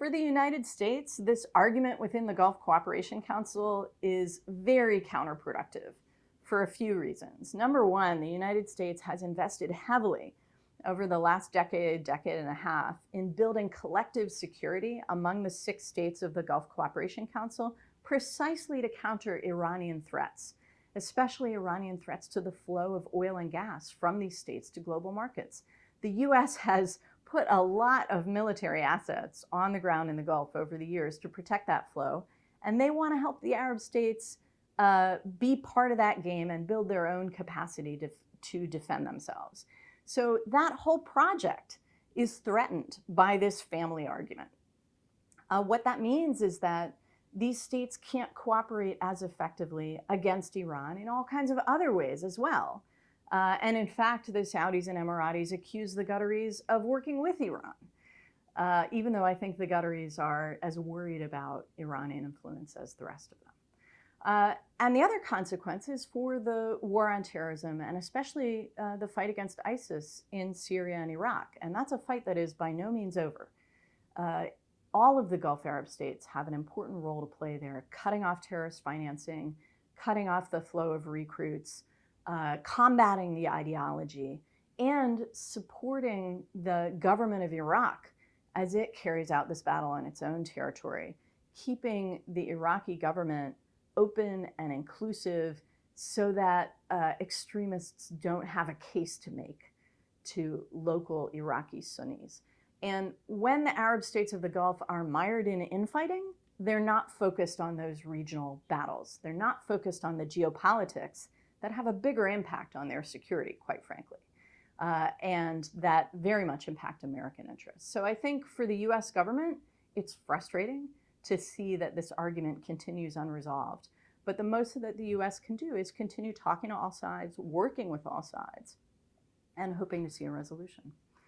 For the United States, this argument within the Gulf Cooperation Council is very counterproductive for a few reasons. Number one, the United States has invested heavily over the last decade and a half in building collective security among the 6 states of the Gulf Cooperation Council, precisely to counter Iranian threats, especially Iranian threats to the flow of oil and gas from these states to global markets. The US has put a lot of military assets on the ground in the Gulf over the years to protect that flow, and they want to help the Arab states be part of that game and build their own capacity to defend themselves. So that whole project is threatened by this family argument. What that means is that these states can't cooperate as effectively against Iran in all kinds of other ways as well. And in fact, the Saudis and Emiratis accuse the Qataris of working with Iran, even though I think the Qataris are as worried about Iranian influence as the rest of them. And the other consequences for the war on terrorism, and especially the fight against ISIS in Syria and Iraq. And that's a fight that is by no means over. All of the Gulf Arab states have an important role to play there, cutting off terrorist financing, cutting off the flow of recruits, combating the ideology, and supporting the government of Iraq as it carries out this battle on its own territory, keeping the Iraqi government open and inclusive so that extremists don't have a case to make to local Iraqi Sunnis. And when the Arab states of the Gulf are mired in infighting, they're not focused on those regional battles. They're not focused on the geopolitics that have a bigger impact on their security, quite frankly, and that very much impact American interests. So I think for the US government, it's frustrating to see that this argument continues unresolved. But the most that the US can do is continue talking to all sides, working with all sides, and hoping to see a resolution.